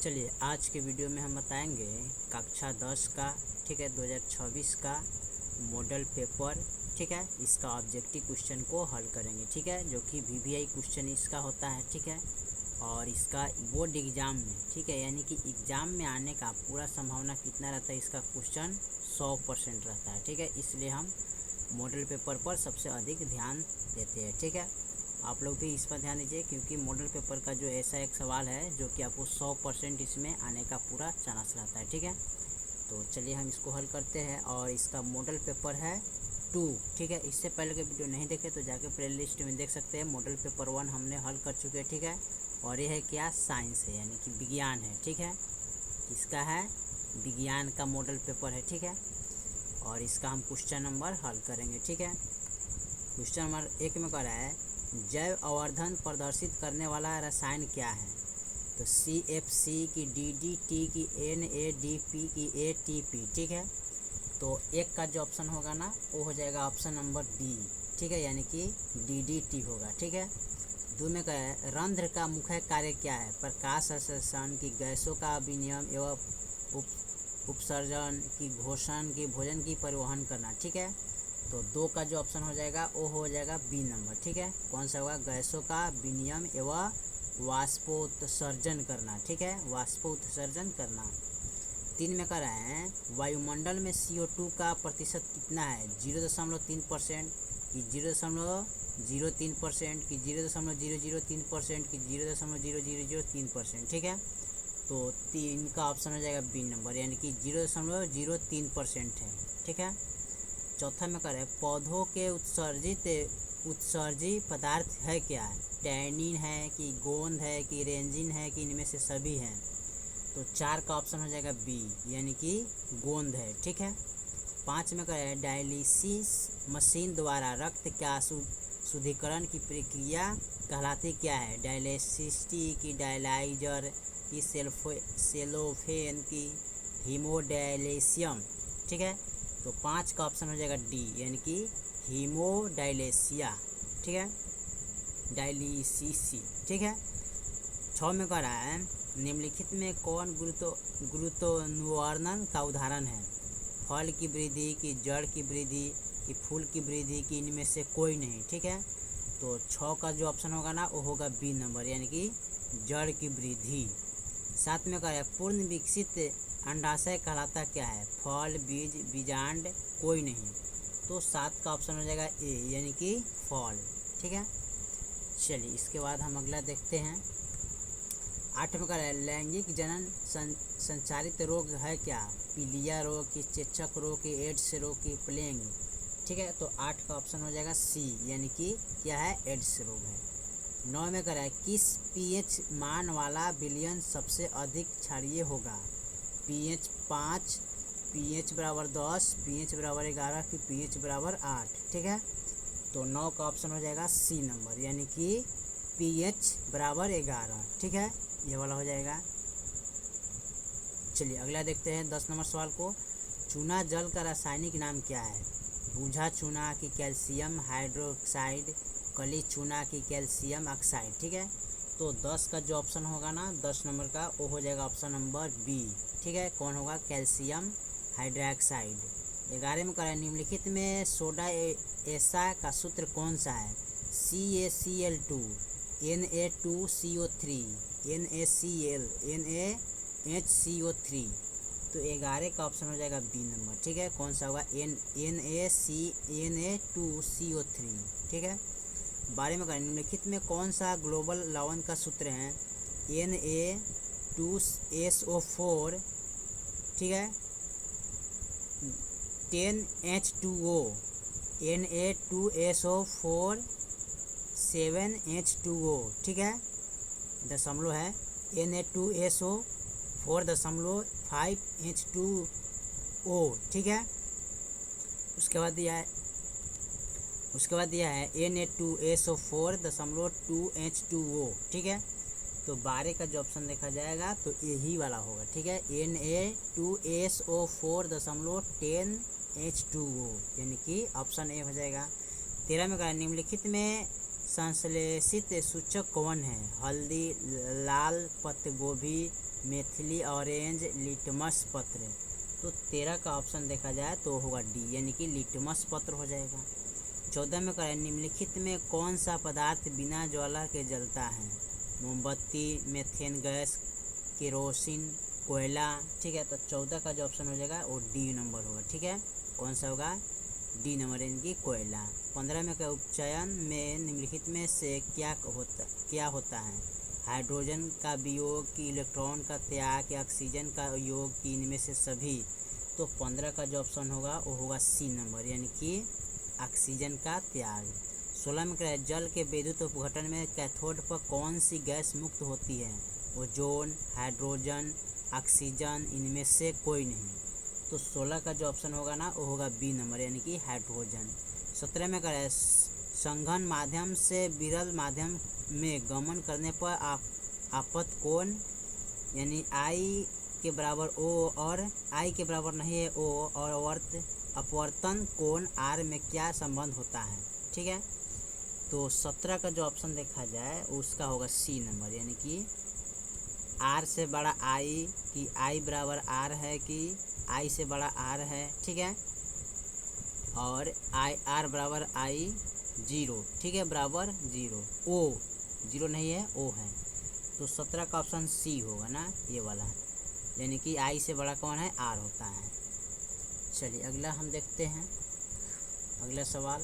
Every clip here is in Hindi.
चलिए आज के वीडियो में हम बताएंगे कक्षा 10 का, ठीक है, 2026 का मॉडल पेपर, ठीक है, इसका ऑब्जेक्टिव क्वेश्चन को हल करेंगे, ठीक है, जो कि वीवीआई क्वेश्चन इसका होता है, ठीक है। और इसका बोर्ड एग्ज़ाम में, ठीक है, यानी कि एग्ज़ाम में आने का पूरा संभावना कितना रहता है, इसका क्वेश्चन 100% रहता है, ठीक है। इसलिए हम मॉडल पेपर पर सबसे अधिक ध्यान देते हैं, ठीक है। आप लोग भी इस पर ध्यान दीजिए क्योंकि मॉडल पेपर का जो ऐसा एक सवाल है जो कि आपको 100% इसमें आने का पूरा चांस रहता है, ठीक है। तो चलिए हम इसको हल करते हैं। और इसका मॉडल पेपर है 2, ठीक है। इससे पहले के वीडियो नहीं देखे तो जाके प्ले लिस्ट में देख सकते हैं। मॉडल पेपर 1 हमने हल कर चुके हैं, ठीक है। और ये है क्या, साइंस है, यानी कि विज्ञान है, ठीक है। इसका है विज्ञान का मॉडल पेपर है, ठीक है। और इसका हम क्वेश्चन नंबर हल करेंगे, ठीक है। क्वेश्चन नंबर 1 में कह रहा है जैव आवर्धन प्रदर्शित करने वाला रसायन क्या है। तो CFC की DDT की NADP की ATP, ठीक है। तो एक का जो ऑप्शन होगा ना वो हो जाएगा ऑप्शन नंबर बी, ठीक है, यानी कि DDT होगा, ठीक है। 2 में कहा है रंध्र का मुख्य कार्य क्या है। प्रकाश संश्लेषण की, गैसों का विनिमय एवं उपसर्जन की, घोषण की, भोजन की परिवहन करना, ठीक है। तो 2 का जो ऑप्शन हो जाएगा वो हो जाएगा बी नंबर, ठीक है। कौन सा होगा, गैसों का विनिमय एवं वाष्पोत्सर्जन करना, ठीक है, वाष्पोत्सर्जन करना। 3 में कह रहे हैं वायुमंडल में CO2 का प्रतिशत कितना है। 0.3% की 0.03% की 0.003% की 0.0003%, ठीक है। तो 3 का ऑप्शन हो जाएगा बी नंबर, यानी कि 0.03% है, ठीक है। चौथा में कह रहे हैं पौधों के उत्सर्जी पदार्थ है क्या। टैनिन है कि गोंद है कि रेंजिन है कि इनमें से सभी हैं। तो 4 का ऑप्शन हो जाएगा बी, यानी कि गोंद है, ठीक है। 5 में कह रहे हैं डायलिसिस मशीन द्वारा रक्त का शुद्धिकरण की प्रक्रिया कहलाती क्या है। डायलिसिस की, डायलाइजर की, सेलोफेन की, हीमोडायलिसियम, ठीक है। तो 5 का ऑप्शन हो जाएगा डी, यानी कि हीमोडायलेसिया, ठीक है, डायलिसिसी, ठीक है। 6 में कह रहा है निम्नलिखित में कौन गुरुत्वाकर्षण का उदाहरण है। फल की वृद्धि की, जड़ की वृद्धि की, फूल की वृद्धि की, इनमें से कोई नहीं, ठीक है। तो 6 का जो ऑप्शन होगा ना वो होगा बी नंबर, यानी कि जड़ की वृद्धि। 7 में कह रहा है पूर्ण विकसित अंडाशय कहलाता क्या है। फल, बीज, बीजांड, कोई नहीं। तो 7 का ऑप्शन हो जाएगा ए, यानी कि फल, ठीक है। चलिए इसके बाद हम अगला देखते हैं। 8 में कह रहा है लैंगिक जनन संचारित रोग है क्या। पीलिया रोग की, चेचक रोग की, एड्स रोग की, प्लेग, ठीक है। तो 8 का ऑप्शन हो जाएगा सी, यानी कि क्या है, एड्स रोग है। 9 में कह रहा है किस pH मान वाला विलयन सबसे अधिक क्षारीय होगा। pH 5, pH बराबर 10, pH बराबर 11 की pH बराबर 8, ठीक है। तो 9 का ऑप्शन हो जाएगा सी नंबर, यानी कि pH बराबर 11, ठीक है, ये वाला हो जाएगा। चलिए अगला देखते हैं 10 नंबर सवाल को। चूना जल का रासायनिक नाम क्या है। बूझा चूना की कैल्शियम हाइड्रोक्साइड, कली चूना की कैल्शियम ऑक्साइड, ठीक है। तो 10 का जो ऑप्शन होगा ना 10 नंबर का वो हो जाएगा ऑप्शन नंबर बी, ठीक है, कौन होगा, कैल्शियम हाइड्रोक्साइड। 11 में कह रहा है निम्नलिखित में सोडा ऐसा का सूत्र कौन सा है। CaCl2, Na2CO3, NaCl, NaHCO3। तो 11 का ऑप्शन हो जाएगा बी नंबर, ठीक है, कौन सा होगा, Na2CO3, ठीक है। 12 में करें निम्नलिखित में कौन सा ग्लोबल लवण का सूत्र है। Na2SO4, ठीक है, 10H2O, Na2SO4 7H2O, ठीक है, दशमलव है Na2SO4.5H2O, ठीक है। उसके बाद दिया है Na2SO4.2H2O, ठीक है। तो 12 का जो ऑप्शन देखा जाएगा तो यही वाला होगा, ठीक है, Na2SO4.10H2O, यानी कि ऑप्शन ए हो जाएगा। 13 में कहा निम्नलिखित में संश्लेषित सूचक कौन है। हल्दी, लाल पत्ता गोभी, मेथिली ऑरेंज लिटमस पत्र। तो 13 का ऑप्शन देखा जाए तो होगा डी, यानी कि लिटमस पत्र हो जाएगा। 14 में करें निम्नलिखित में कौन सा पदार्थ बिना ज्वाला के जलता है? मोमबत्ती, मेथेन गैस, केरोसिन, कोयला। ठीक है, तो 14 का जो ऑप्शन हो जाएगा वो डी नंबर होगा। ठीक है, कौन सा होगा? डी नंबर, यानी कि कोयला। 15 में का उपचयन में निम्नलिखित में से क्या होता है? हाइड्रोजन का वियोग कि इलेक्ट्रॉन का त्याग कि ऑक्सीजन का योग कि इनमें से सभी? तो 15 का जो ऑप्शन होगा वो होगा सी नंबर, यानी कि ऑक्सीजन का त्याग। 16 में क्या? जल के विद्युत अपघटन में कैथोड पर कौन सी गैस मुक्त होती है? ओजोन, हाइड्रोजन, ऑक्सीजन, इनमें से कोई नहीं। तो 16 का जो ऑप्शन होगा ना वो होगा बी नंबर, यानी कि हाइड्रोजन। 17 में क्या? संघन माध्यम से विरल माध्यम में गमन करने पर आपत कोण, यानी आई के बराबर ओ और आई के बराबर नहीं है ओ, और अपवर्तन कोण आर में क्या संबंध होता है? ठीक है, तो 17 का जो ऑप्शन देखा जाए उसका होगा सी नंबर, यानी कि आर से बड़ा आई, कि आई बराबर आर है कि आई से बड़ा आर है। ठीक है, और आई आर बराबर आई 0, ठीक है, बराबर 0, ओ 0 नहीं है ओ है। तो 17 का ऑप्शन सी होगा ना, ये वाला, यानी कि आई से बड़ा कौन है? आर होता है। चलिए अगला हम देखते हैं, अगला सवाल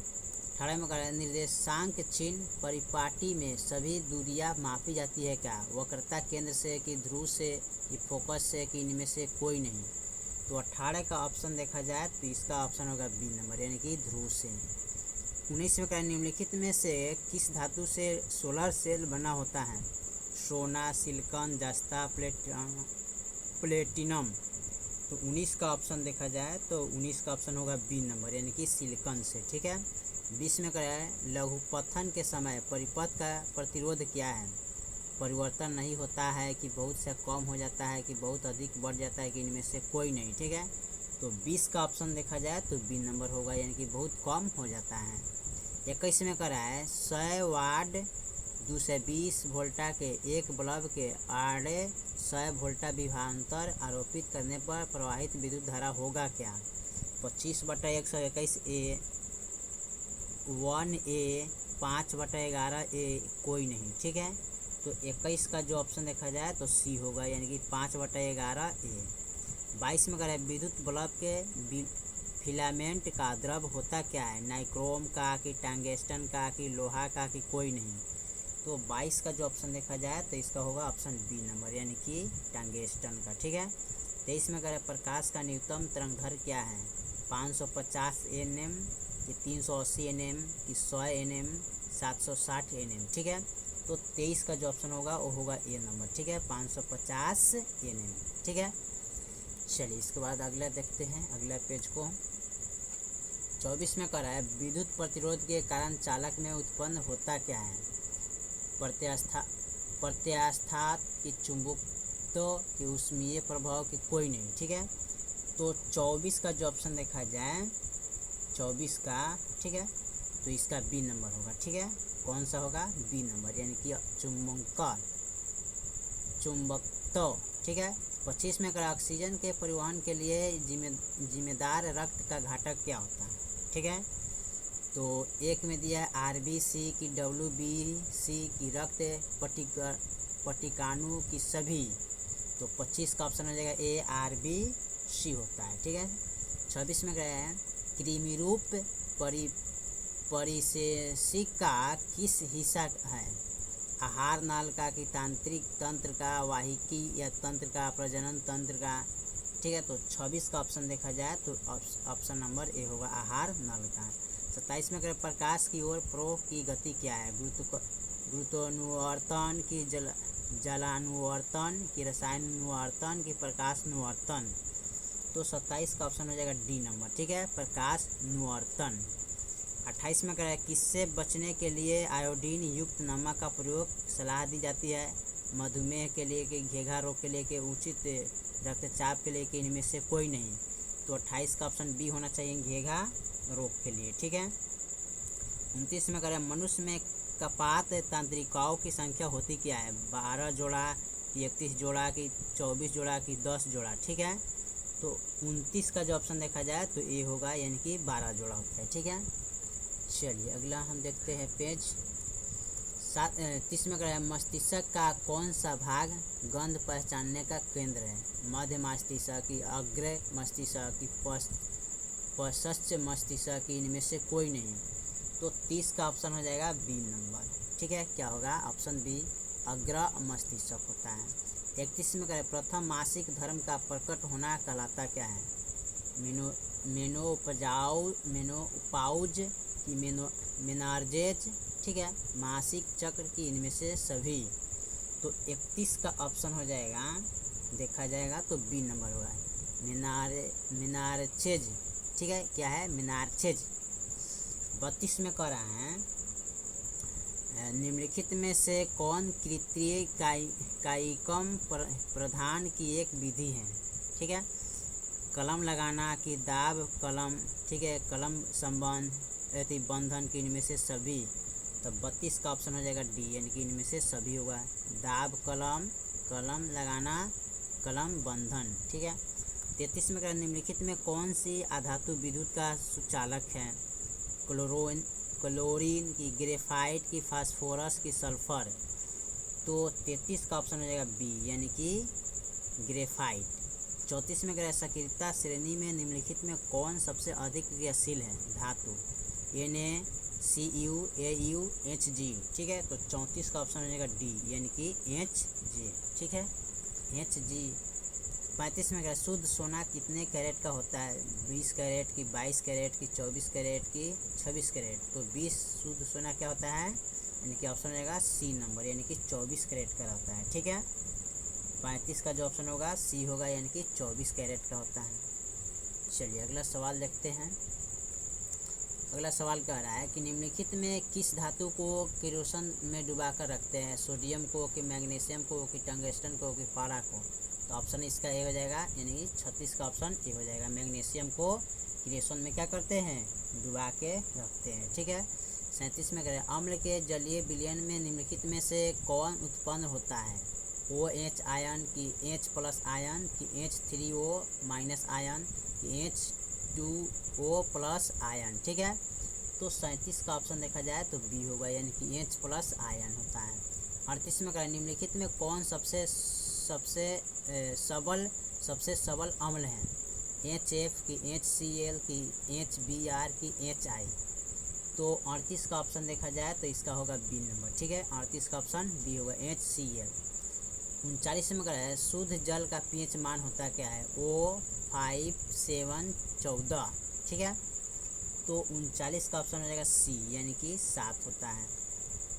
18 में कह निर्देशांक चिन्ह परिपाटी में सभी दूरियां मापी जाती है क्या? वक्रता केंद्र से कि ध्रुव से कि फोकस से कि इनमें से कोई नहीं? तो 18 का ऑप्शन देखा जाए तो इसका ऑप्शन होगा बी नंबर, यानी कि ध्रुव से। 19 में कह निम्नलिखित में से किस धातु से सोलर सेल बना होता है? सोना, सिलिकॉन, जस्ता, प्लेटिनम। तो 19 का ऑप्शन देखा जाए तो 19 का ऑप्शन होगा बी नंबर, यानी कि सिलिकॉन से। ठीक है, 20 में क्या है? लघुपथन के समय परिपथ का प्रतिरोध क्या है? परिवर्तन नहीं होता है कि बहुत से कम हो जाता है कि बहुत अधिक बढ़ जाता है कि इनमें से कोई नहीं? ठीक है, तो 20 का ऑप्शन देखा जाए तो बी नंबर होगा, यानी कि बहुत कम हो जाता है। 21 में करा है 100 वाट 220 वोल्टा के एक बल्ब के आड़े 100 वोल्टा विभवांतर आरोपित करने पर प्रवाहित विद्युत धारा होगा क्या? 25/121 ए, 1A, 5/11 ए, कोई नहीं। ठीक है, तो 21 का जो ऑप्शन देखा जाए तो सी होगा, यानी कि 5/11 ए। 22 में कह विद्युत बल्ब के फिलामेंट का द्रव होता क्या है? नाइक्रोम का कि टंगस्टन का कि लोहा का कि कोई नहीं? तो 22 का जो ऑप्शन देखा जाए तो इसका होगा ऑप्शन बी नंबर, यानी कि टंगस्टन का। ठीक है, 23 में कह प्रकाश का न्यूनतम तरंगदैर्घ्य क्या है? 550 nm कि 380 nm कि 100 nm, 760 nm? ठीक है, तो 23 का जो ऑप्शन होगा वो होगा ए नंबर। ठीक है, 550 nm। ठीक है, चलिए इसके बाद अगला देखते हैं, अगला पेज को। 24 में कह रहा है विद्युत प्रतिरोध के कारण चालक में उत्पन्न होता क्या है? प्रत्यास्थात कि चुंबकत्व कि ऊष्मीय प्रभाव कि कोई नहीं? ठीक है, तो 24 का जो ऑप्शन देखा जाए 24 का, ठीक है, तो इसका बी नंबर होगा। ठीक है, कौन सा होगा? बी नंबर, यानी कि चुंबकत्व। ठीक है, 25 में करा ऑक्सीजन के परिवहन के लिए जिम्मेदार रक्त का घटक क्या होता है? ठीक है, तो एक में दिया है RBC की WBC की रक्त पटिकाणु की सभी? तो 25 का ऑप्शन हो जाएगा ए, RBC होता है। ठीक है, 26 में क्या है कृमि रूप परिशेषिका किस हिस्सा है? आहार नाल का कि तांत्रिक तंत्र का, वाहिकी या तंत्र का, प्रजनन तंत्र का? ठीक है, तो 26 का ऑप्शन देखा जाए तो ऑप्शन नंबर ए होगा, आहार नल का। 27 में प्रकाश की ओर प्रवाह की गति क्या है? गुरुत्वानुवर्तन की जलानुवर्तन की रसायनानुवर्तन की प्रकाशानुवर्तन? तो 27 का ऑप्शन हो जाएगा डी नंबर। ठीक है, प्रकाशानुवर्तन। 28 में किससे बचने के लिए आयोडीन युक्त नमक का प्रयोग सलाह दी जाती है? मधुमेह के लिए कि घेघा रोग के लिए कि उचित रक्तचाप के लिए कि इनमें से कोई नहीं? तो 28 का ऑप्शन बी होना चाहिए, घेघा रोग के लिए। ठीक है, 29 में मनुष्य में कपात तंत्रिकाओं की संख्या होती क्या है? 12 जोड़ा कि 31 जोड़ा कि 24 जोड़ा कि 10 जोड़ा, ठीक है। तो 29 का जो ऑप्शन देखा जाए तो ए होगा, यानी कि 12 जोड़ा होता है, ठीक है। चलिए अगला हम देखते हैं पेज 30 में है मस्तिष्क का कौन सा भाग गंध पहचानने का केंद्र है? मध्य मस्तिष्क की, अग्र मस्तिष्क की, पश्च मस्तिष्क की, इनमें से कोई नहीं। तो 30 का ऑप्शन हो जाएगा बी नंबर, ठीक है। क्या होगा? ऑप्शन बी अग्र मस्तिष्क होता है। 31 में करें प्रथम मासिक धर्म का प्रकट होना कहलाता क्या है? मेनोपाउज की, मेनार्जेज, ठीक है, मासिक चक्र की, इनमें से सभी। तो 31 का ऑप्शन हो जाएगा, देखा जाएगा तो बी नंबर होगा मिनार्चेज, ठीक है। क्या है? मिनार्चेज। 32 में कह रहा है निम्नलिखित में से कौन कृत्रिय कायिकम प्रधान की एक विधि है? ठीक है। कलम लगाना की, दाब कलम, ठीक है, कलम संबंध बंधन की, इनमें से सभी। तो 32 का ऑप्शन हो जाएगा डी, यानी कि इनमें से सभी होगा। दाब कलम, कलम लगाना, कलम बंधन, ठीक है। 33 में निम्नलिखित में कौन सी अधातु विद्युत का सुचालक है? क्लोरीन की, ग्रेफाइट की, फास्फोरस की, सल्फर। तो 33 का ऑप्शन हो जाएगा बी, यानी कि ग्रेफाइट। 34 में सक्रियता श्रेणी में निम्नलिखित में कौन सबसे अधिक क्रियाशील है धातु? Na, Cu, Au, Hg, ठीक है। तो 34 का ऑप्शन हो जाएगा डी, यानी कि Hg, ठीक है, Hg। 35 में शुद्ध सोना कितने कैरेट का होता है? 20 कैरेट की, 22 कैरेट की, 24 कैरेट की, 26 कैरेट। तो 20 शुद्ध सोना क्या होता है? यानी कि ऑप्शन रहेगा सी नंबर, यानी कि 24 कैरेट का होता है, ठीक है। 35 का जो ऑप्शन होगा सी होगा, यानी कि 24 कैरेट का होता है। चलिए अगला सवाल देखते हैं। अगला सवाल कह रहा है कि निम्नलिखित में किस धातु को केरोसिन में डुबाकर रखते हैं? सोडियम को, कि मैग्नीशियम को, कि टंगस्टन को, कि पारा को। तो ऑप्शन इसका ए हो जाएगा, यानी कि 36 का ऑप्शन ए हो जाएगा। मैग्नीशियम को केरोसिन में क्या करते हैं? डुबा के रखते हैं, ठीक है। 37 में करें अम्ल के जलीय विलयन में निम्नलिखित में से कौन उत्पन्न होता है? OH आयन, की H+ आयन, की H3O- आयन, की H2O+ आयन, ठीक है। तो 37 का ऑप्शन देखा जाए तो बी होगा, यानी कि H+ आयन होता है। 38 में करें निम्नलिखित में कौन सबसे सबल अम्ल है? HF, की HCl, की HBr, की HI। तो 38 का ऑप्शन देखा जाए तो इसका होगा बी नंबर, ठीक है। 38 का ऑप्शन बी होगा, HCl। 39 में है शुद्ध जल का pH मान होता क्या है? O5/7/14, ठीक है। तो 39 का ऑप्शन हो जाएगा सी, यानी कि 7 होता है।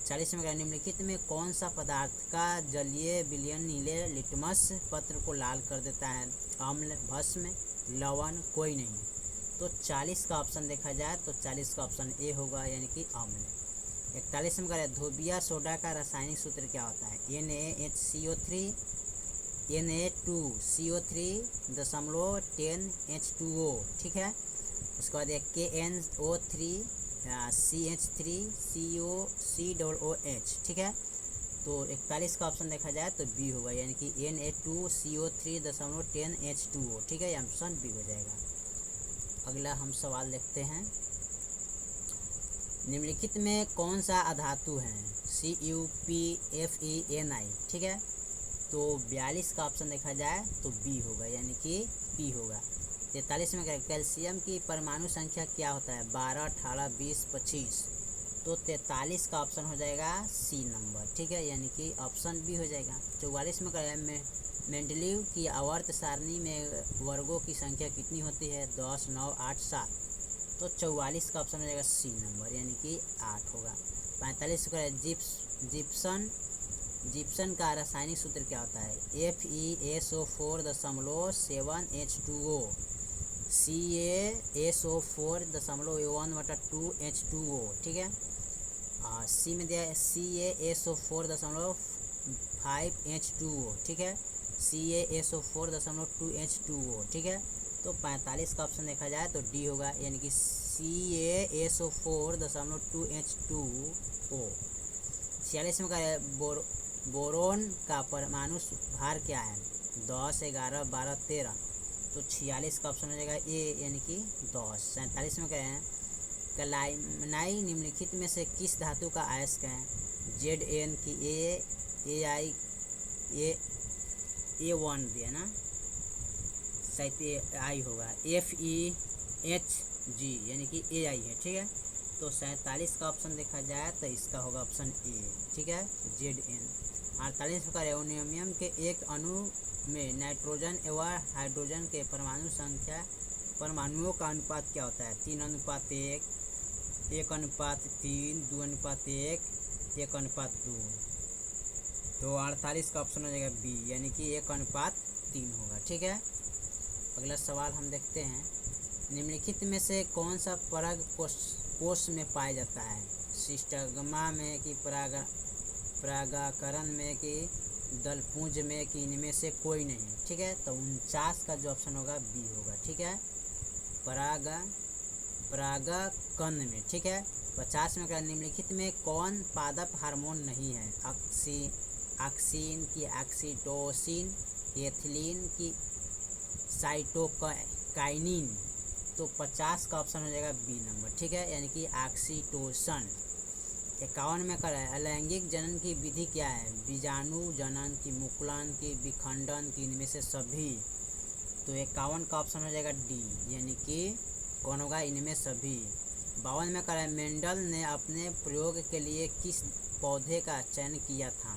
40 में निम्नलिखित में कौन सा पदार्थ का जलीय विलयन नीले लिटमस पत्र को लाल कर देता है? अम्ल, भस्म, लवण, कोई नहीं। तो 40 का ऑप्शन देखा जाए तो 40 का ऑप्शन ए होगा, यानी कि अम्ल। 41 में धोबिया सोडा का रासायनिक सूत्र क्या होता है? NaHCO3, Na2CO3.10H2O, ठीक है। उसके बाद KNO3 CH3COCOOH, ठीक है। तो 41 का ऑप्शन देखा जाए तो बी होगा, यानी कि Na2CO3.10H2O, ठीक है, ऑप्शन बी हो जाएगा। अगला हम सवाल देखते हैं। निम्नलिखित में कौन सा अधातु है? CuPFeNi, ठीक है। तो 42 का ऑप्शन देखा जाए तो बी होगा, यानी कि बी होगा। 43 में कैल्शियम की परमाणु संख्या क्या होता है? 12, 18, 20, 25। तो 43 का ऑप्शन हो जाएगा सी नंबर, ठीक है, यानी कि ऑप्शन बी हो जाएगा। 44 में मेंडलीव की आवर्त सारणी में वर्गों की संख्या कितनी होती है? 10, 9, 8, 7। तो 44 का ऑप्शन हो जाएगा सी नंबर, यानी कि 8 होगा। 45 जिप्सन का रासायनिक सूत्र क्या होता है? FeSO4.7H2O, CaSO4.1/2H2O, ठीक है। सी में दिया CaSO4.5H2O, ठीक है, CaSO4.2H2O, ठीक है। तो 45 का ऑप्शन देखा जाए तो डी होगा, यानी कि CaSO4.2H2O। 46 में बोरोन का परमाणु भार क्या है? 10, 11, 12, 13। तो 46 का ऑप्शन हो जाएगा ए, यानी कि 10। 47 में क्या है? कैलाइमनाई निम्नलिखित में से किस धातु का अयस्क है? Zn की Ai A1 दिया ना, शायद आई होगा, FeHg यानी कि Ai है, ठीक है। तो 47 का ऑप्शन देखा जाए तो इसका होगा ऑप्शन ए, ठीक है, Zn। 48 का एल्युमिनियम के एक अणु में नाइट्रोजन एवं हाइड्रोजन के परमाणुओं का अनुपात क्या होता है? 3:1, 1:3, 2:1, 1:2। तो 48 का ऑप्शन हो जाएगा बी, यानी कि 1:3 होगा, ठीक है। अगला सवाल हम देखते हैं, निम्नलिखित में से कौन सा परग कोश में पाया जाता है? सिस्टगमा में कि परागकरण में कि दलपुंज में कि इनमें से कोई नहीं, ठीक है। तो 49 का जो ऑप्शन होगा बी होगा, ठीक है, परागकण में, ठीक है। 50 में क्या? निम्नलिखित में कौन पादप हार्मोन नहीं है? ऑक्सीन की ऑक्सीटोसिन, एथिलीन की साइटोकाइनिन। तो 50 का ऑप्शन हो जाएगा बी नंबर, ठीक है, यानी कि ऑक्सीटोसन। 51 में कर है, अलैंगिक जनन की विधि क्या है? बीजाणु जनन की, मुकुलन की, विखंडन की, इनमें से सभी। तो 51 का ऑप्शन हो जाएगा डी, यानी कि कौन होगा? इनमें सभी। 52 में कर है, मेंडल ने अपने प्रयोग के लिए किस पौधे का चयन किया था?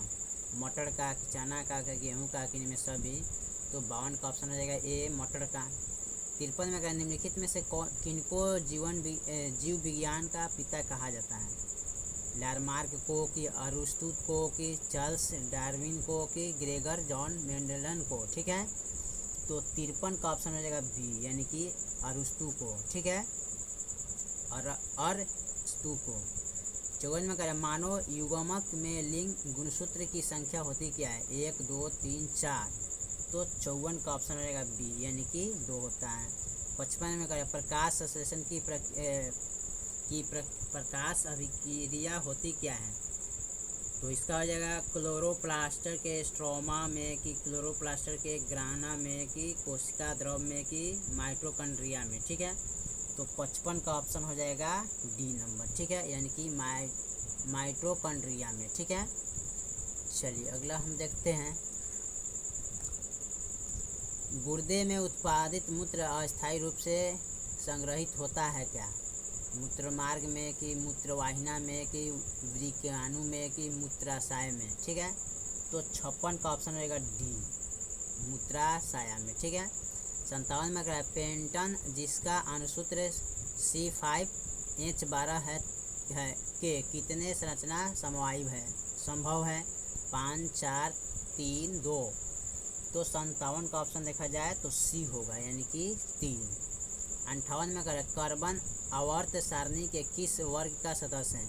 मटर का, चना का, गेहूँ का, इनमें सभी। तो 52 का ऑप्शन हो जाएगा ए, मटर का। 53 में क्या? निम्नलिखित में से किनको जीव विज्ञान का पिता कहा जाता है? लारमार्क को, कि अरुस्तु को, कि चार्ल्स डार्विन को, कि ग्रेगर जॉन मेंडलन को, ठीक है। तो 53 का ऑप्शन हो जाएगा बी, यानी कि अरुस्तु को, ठीक है, और अरस्तु को। 54 में करें, मानव युग्मक में लिंग गुणसूत्र की संख्या होती क्या है? 1, 2, 3, 4। तो 54 का ऑप्शन हो जाएगा बी, यानी कि 2 होता है। 55 में करें, प्रकाश संश्लेषण की प्रकाश अभिक्रिया होती क्या है? तो इसका हो जाएगा क्लोरोप्लास्टर के स्ट्रोमा में, कि क्लोरोप्लास्टर के ग्राना में, कि कोशिका द्रव में, कि माइटोकॉन्ड्रिया में, ठीक है। तो 55 का ऑप्शन हो जाएगा डी नंबर, ठीक है, यानी कि माइटोकॉन्ड्रिया में, ठीक है। चलिए अगला हम देखते हैं, गुर्दे में उत्पादित मूत्र अस्थायी रूप से संग्रहित होता है क्या? मूत्रमार्ग में, कि मूत्रवाहिना में, कि वृक्काणु में, कि मूत्राशय में, ठीक है। तो 56 का ऑप्शन रहेगा डी, मूत्राशय में, ठीक है। 57 में क्या है, पेंटन जिसका अनुसूत्र C5H12 है के कितने संरचना संभव है? 5, 4, 3, 2। तो 57 का ऑप्शन देखा जाए तो सी होगा, यानी कि 3। 58 में क्या है, कार्बन आवर्त सारणी के किस वर्ग का सदस्य है?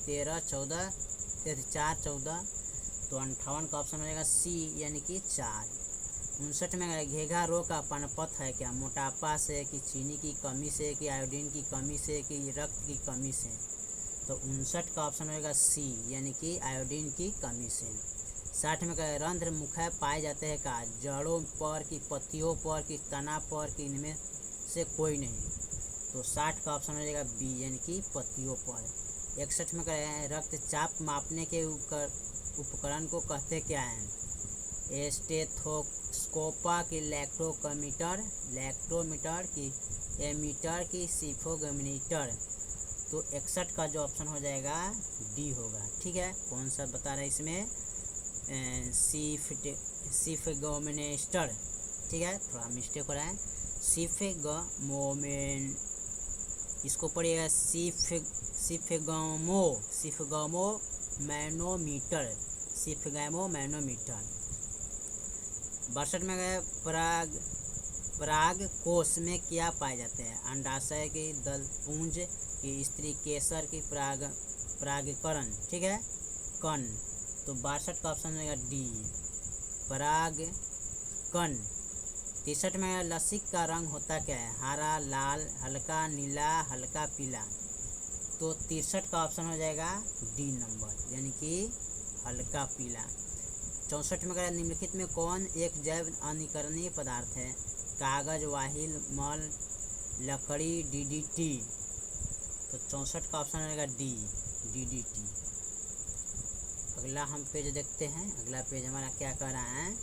13, 14, 4, 14। तो 58 का ऑप्शन हो जाएगा सी, यानी कि 4। 59 में घेघा रोग का पनपथ है क्या? मोटापा से, कि चीनी की कमी से, कि आयोडीन की कमी से, कि रक्त की कमी से। तो 59 का ऑप्शन होगा सी, यानी कि आयोडीन की कमी से। 60 में रंध्र मुख्य पाए जाते हैं का? जड़ों पर, कि पत्तियों पर, कि तना पर, कि इनमें से कोई नहीं। तो 60 का ऑप्शन हो जाएगा बी, यानी कि पत्तियों पर। 61 में रक्तचाप मापने के उपकरण को कहते क्या हैं? स्टेथोस्कोपा, की लैक्टोमीटर, की एमीटर, की सिफोगमीटर। तो 61 का जो ऑप्शन हो जाएगा डी होगा, ठीक है। कौन सा बता रहा है इसमें? सिफगोमिनेस्टर, ठीक है, थोड़ा मिस्टेक हो रहा है। इसको पढ़िएगा सिफगमो मैनोमीटर। 62 में गए, पराग कोश में क्या पाए जाते हैं? अंडाशय, की दलपुंज, की स्त्री केसर, की परागकण, ठीक है, कण। तो 62 का ऑप्शन होगा डी, परागकण। 63 में लसिक का रंग होता क्या है? हरा, लाल, हल्का नीला, हल्का पीला। तो 63 का ऑप्शन हो जाएगा डी नंबर, यानी कि हल्का पीला। 64 में करें निम्नलिखित में कौन एक जैव अनिकरणीय पदार्थ है? कागज, वाहिल, मल, लकड़ी, डीडीटी। तो 64 का ऑप्शन रहेगा डी, डीडीटी। अगला हम पेज देखते हैं। अगला पेज हमारा क्या कह रहा है?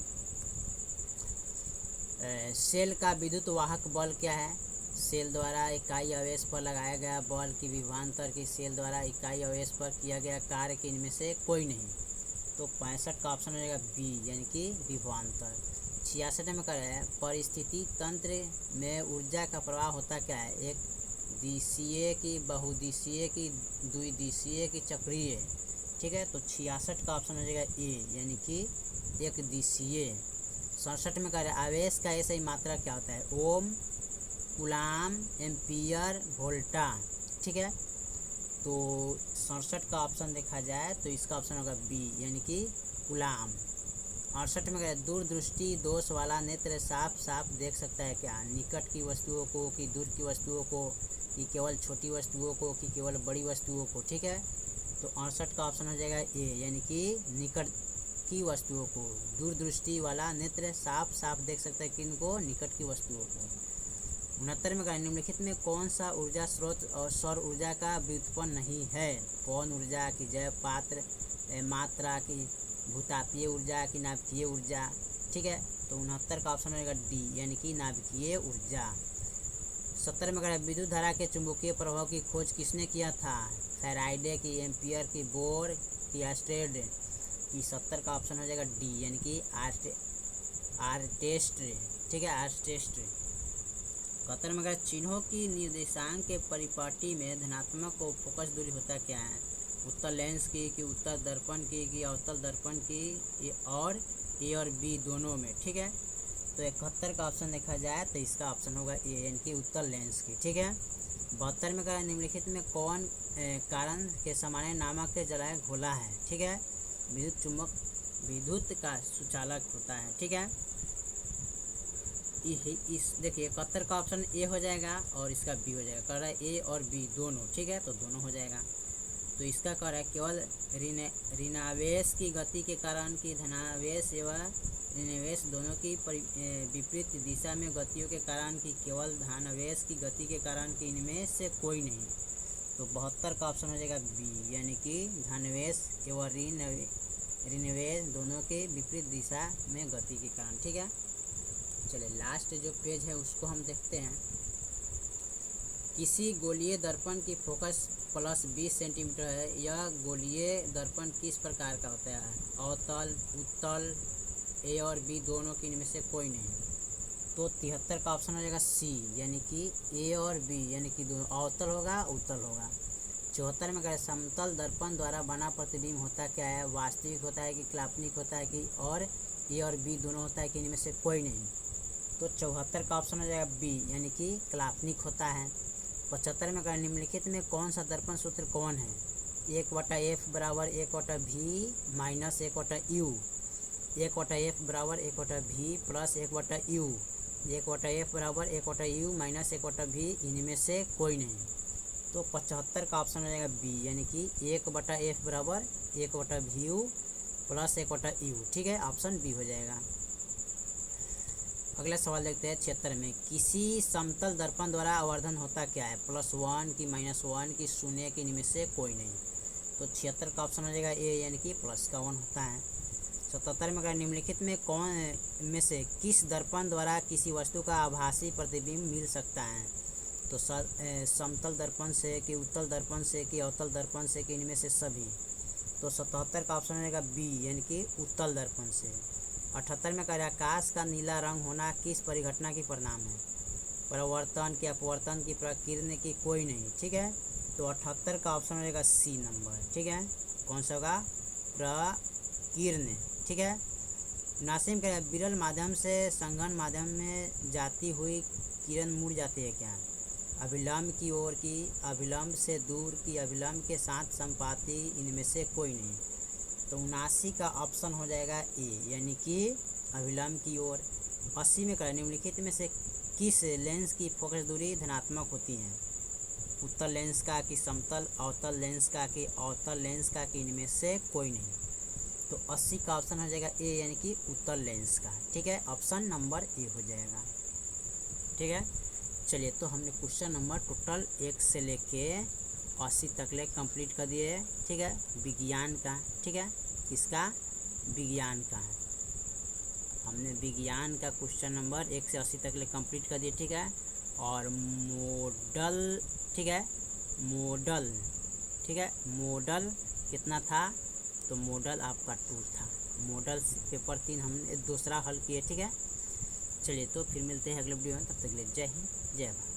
सेल का विद्युत वाहक बल क्या है? सेल द्वारा इकाई आवेश पर लगाया गया बल की विभवांतर की सेल द्वारा इकाई आवेश पर किया गया कार्य के इनमें से कोई नहीं। तो 65 का ऑप्शन हो जाएगा बी, यानी कि विभवांतर। 66 में कर है परिस्थिति तंत्र में ऊर्जा का प्रवाह होता क्या है? एक दिशीय की, बहुदिशीय की, द्विदिशीय की, चक्रीय। ठीक है, तो 66 का ऑप्शन हो जाएगा ए, यानी कि एक दिशीय। 67 में कह रहे आवेश का ऐसा ही मात्रा क्या होता है? ओम, कूलाम, एम्पियर, वोल्टा। ठीक है, तो 67 का ऑप्शन देखा जाए तो इसका ऑप्शन होगा बी, यानी कि कूलाम। 68 में कह रहे दूरदृष्टि दोष वाला नेत्र साफ साफ देख सकता है क्या? निकट की वस्तुओं को कि दूर की वस्तुओं को, कि केवल छोटी वस्तुओं को, कि केवल बड़ी वस्तुओं को। ठीक है, तो 68 का ऑप्शन हो जाएगा ए, यानी कि निकट की वस्तुओं को। दूरदृष्टि वाला नेत्र साफ साफ देख सकता है किनको? निकट की वस्तुओं को। 69 में निम्नलिखित में कौन सा ऊर्जा स्रोत और सौर ऊर्जा का व्युत्पन्न नहीं है? पवन ऊर्जा की जैव पात्र मात्रा की भूतापीय ऊर्जा की नाभिकीय ऊर्जा। ठीक है, तो 69 का ऑप्शन रहेगा डी, यानी कि नाभिकीय ऊर्जा। 70 में विद्युत धारा के चुंबकीय प्रभाव की खोज किसने किया था? फैराडे की, एम्पियर की, बोर की, आर्स्टेड की। 70 का ऑप्शन हो जाएगा डी, यानी कि आर्टेस्ट। ठीक है, आर्टेस्ट। 71 में चिन्हों की निर्देशांक के परिपाटी में धनात्मक और फोकस दूरी होता क्या है? उत्तल लेंस की, कि उत्तल दर्पण की, कि अवतल दर्पण की, और ए और बी दोनों में। ठीक है, तो 71 का ऑप्शन देखा जाए तो इसका ऑप्शन होगा ए, यानी कि उत्तल लेंस की। ठीक है, 72 में निम्नलिखित में कौन कारण के सामान्य नामक के जलाय घोला है? ठीक है, विद्युत चुंबक विद्युत का सुचालक होता है। ठीक है, इस देखिए 71 का ऑप्शन ए हो जाएगा और इसका बी हो जाएगा। कर रहा है ए और बी दोनों। ठीक है, तो दोनों हो जाएगा। तो इसका कर रहा है केवल ऋणावेश की गति के कारण कि धनावेश एवं ऋणावेश दोनों की विपरीत दिशा में गतियों के कारण कि केवल धनावेश की गति के कारण कि इनमें से कोई नहीं। तो 72 का ऑप्शन हो जाएगा बी, यानी कि धनावेश एवं ऋणावेश दोनों के विपरीत दिशा में गति के कारण। ठीक है, चलिए लास्ट जो पेज है उसको हम देखते हैं। किसी गोलीय दर्पण की फोकस प्लस 20 सेंटीमीटर है। यह गोलीय दर्पण किस प्रकार का होता है? अवतल, उत्तल, ए और बी दोनों की इनमें से कोई नहीं। तो 73 का ऑप्शन हो जाएगा सी, यानी कि ए और बी, यानी कि दोनों अवतल होगा, उत्तल होगा। 74 में कहा समतल दर्पण द्वारा बना प्रतिबिंब होता क्या है? वास्तविक होता है कि काल्पनिक होता है कि, और ए और बी दोनों होता है कि इनमें से कोई नहीं। तो 74 का ऑप्शन हो जाएगा बी, यानी कि काल्पनिक होता है। 75 में कहा निम्नलिखित में कौन सा दर्पण सूत्र कौन है? 1/f बराबर 1/v माइनस 1/u। 1/f बराबर 1/v प्लस 1/u। 1/f बराबर 1/u माइनस 1/v, इनमें से कोई नहीं। तो 75 का ऑप्शन हो जाएगा बी, यानी कि 1/f बराबर 1/vu प्लस 1/u। ठीक है, ऑप्शन बी हो जाएगा। अगला सवाल देखते हैं 76 में। किसी समतल दर्पण द्वारा आवर्धन होता क्या है? +1 की, -1 की, 0 की, इनमें से कोई नहीं। तो 76 का ऑप्शन हो जाएगा ए, यानी कि +1 होता है। 77 में अगर निम्नलिखित में कौन में से किस दर्पण द्वारा किसी वस्तु का आभासी प्रतिबिंब मिल सकता है? तो समतल दर्पण से, कि उत्तल दर्पण से, कि अवतल दर्पण से, कि इनमें से सभी। तो 77 का ऑप्शन हो जाएगा बी, यानी कि उत्तल दर्पण से। 78 में कह रहा है आकाश का नीला रंग होना किस परिघटना की परिणाम है? परावर्तन की, अपवर्तन की, प्रकीर्ण की, कोई नहीं। ठीक है, तो 78 का ऑप्शन हो जाएगा सी नंबर। ठीक है, कौन सा होगा? प्रकीर्ण। ठीक है, 79 कह रहा है विरल माध्यम से संघन माध्यम में जाती हुई किरण मुड़ जाती है क्या? अभिलंब की ओर, की अभिलंब से दूर, की अभिलंब के साथ संपाती, इनमें से कोई नहीं। तो 79 का ऑप्शन हो जाएगा ए, यानी कि अभिलंब की ओर। 80 में करें निम्नलिखित में से किस लेंस की फोकस दूरी धनात्मक होती है? उत्तल लेंस का, कि समतल अवतल लेंस का, कि अवतल लेंस का, कि इनमें से कोई नहीं। तो 80 का ऑप्शन हो जाएगा ए, यानी कि उत्तर लेंस का। ठीक है, ऑप्शन नंबर ए हो जाएगा। ठीक है, चलिए तो हमने क्वेश्चन नंबर टोटल 1 से लेके 80 तक ले कंप्लीट कर दिए। ठीक है, विज्ञान का। ठीक है, किसका? विज्ञान का। हमने विज्ञान का क्वेश्चन नंबर 1 से 80 तक ले कंप्लीट कर दिए। ठीक है, और मॉडल, ठीक है, मॉडल, ठीक है, मॉडल कितना था? तो मॉडल आपका 2 था। मॉडल पेपर 3 हमने दूसरा हल किए। ठीक है, चलिए तो फिर मिलते हैं अगले वीडियो में, तब तक के लिए जय हिंद जय भारत।